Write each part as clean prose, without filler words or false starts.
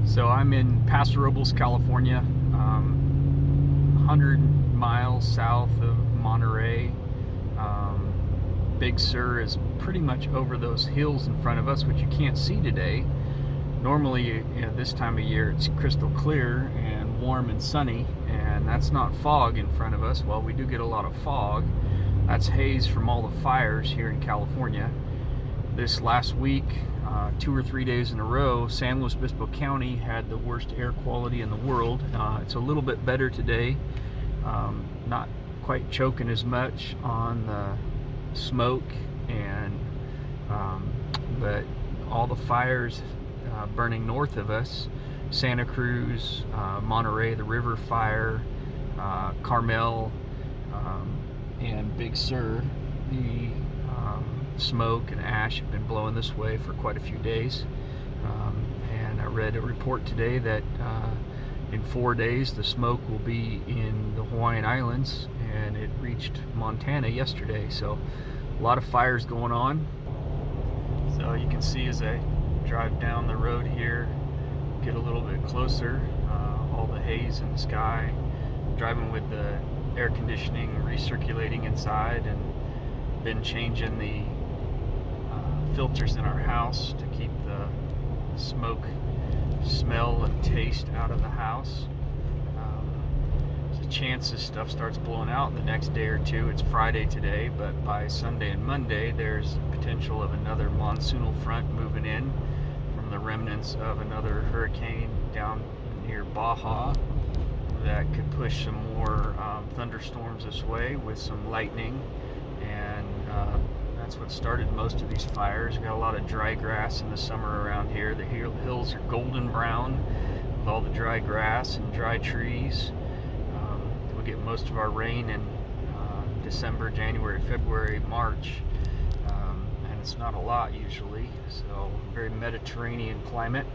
So I'm in Paso Robles, California, 100 miles south of Monterey. Big Sur is pretty much over those hills in front of us, which you can't see today. Normally, this time of year, it's crystal clear and warm and sunny, and that's not fog in front of us. Well, we do get a lot of fog. That's haze from all the fires here in California. This last week, 2 or 3 days in a row, San Luis Obispo County had the worst air quality in the world. It's a little bit better today, not quite choking as much on the smoke, and but all the fires burning north of us, Santa Cruz, Monterey, the river fire, Carmel, and Big Sur, the smoke and ash have been blowing this way for quite a few days. And I read a report today that in 4 days the smoke will be in the Hawaiian Islands, and it reached Montana yesterday. So a lot of fires going on. So you can see as I drive down the road here, get a little bit closer, all the haze in the sky, driving with the air conditioning recirculating inside, and been changing the filters in our house to keep the smoke smell and taste out of the house. There's a chance this stuff starts blowing out in the next day or two. It's Friday today, but by Sunday and Monday there's potential of another monsoonal front moving in from the remnants of another hurricane down near Baja that could push some more thunderstorms this way with some lightning, and that's what started most of these fires. Got a lot of dry grass in the summer around here. The hills are golden brown with all the dry grass and dry trees. We get most of our rain in December, January, February, March, and it's not a lot usually. So very Mediterranean climate.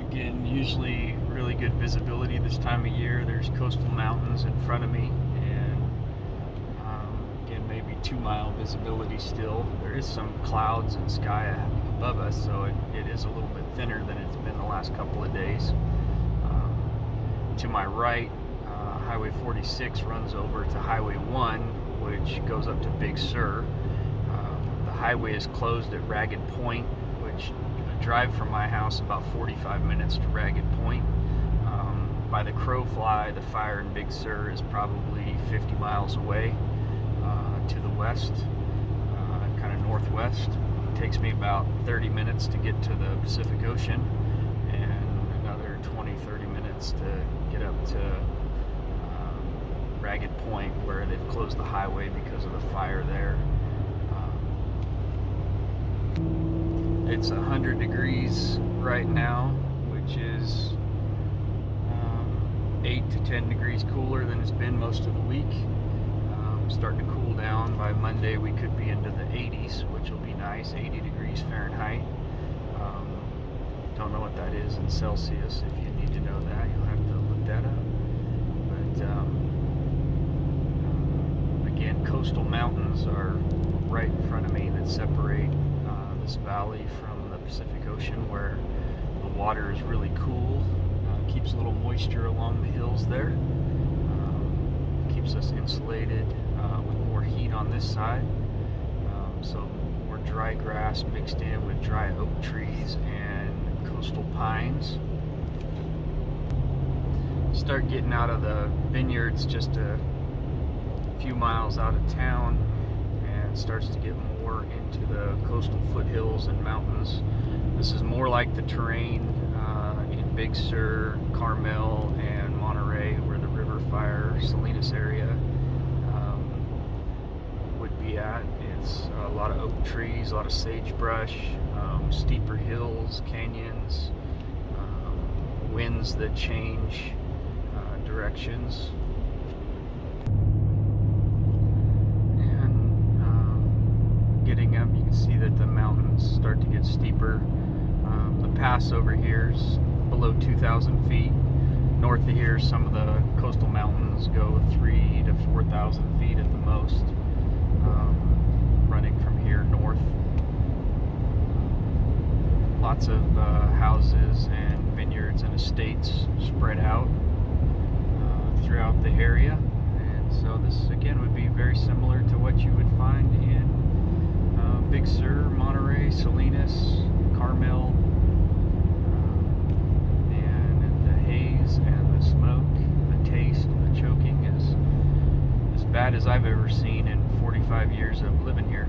Again, usually really good visibility this time of year. There's coastal mountains in front of me, and again, maybe 2-mile visibility still. There is some clouds and sky above us, so it is a little bit thinner than it's been the last couple of days. To my right, Highway 46 runs over to Highway 1, which goes up to Big Sur. The highway is closed at Ragged Point, which drive from my house about 45 minutes to Ragged Point. By the crow fly, the fire in Big Sur is probably 50 miles away to the west, kind of northwest. It takes me about 30 minutes to get to the Pacific Ocean, and another 20-30 minutes to get up to Ragged Point, where they've closed the highway because of the fire there. It's 100 degrees right now, which is 8 to 10 degrees cooler than it's been most of the week. Starting to cool down. By Monday we could be into the 80s, which will be nice, 80 degrees Fahrenheit. Don't know what that is in Celsius. If you need to know that, you'll have to look that up. But again, coastal mountains are right in front of me that separate this valley from the Pacific Ocean, where the water is really cool, keeps a little moisture along the hills there, keeps us insulated with more heat on this side, so more dry grass mixed in with dry oak trees and coastal pines. Start getting out of the vineyards just a few miles out of town, and starts to get more into the coastal foothills and mountains. This is more like the terrain in Big Sur, Carmel, and Monterey, where the river fire, Salinas area would be at. It's a lot of oak trees, a lot of sagebrush, steeper hills, canyons, winds that change directions. Getting up, you can see that the mountains start to get steeper. The pass over here is below 2,000 feet. North of here, some of the coastal mountains go 3,000 to 4,000 feet at the most, running from here north. A lot lots of houses and vineyards and estates spread out throughout the area. And so this again would be very similar to what you would find in Big Sur, Monterey, Salinas, Carmel, and the haze and the smoke, the taste, and the choking is as bad as I've ever seen in 45 years of living here.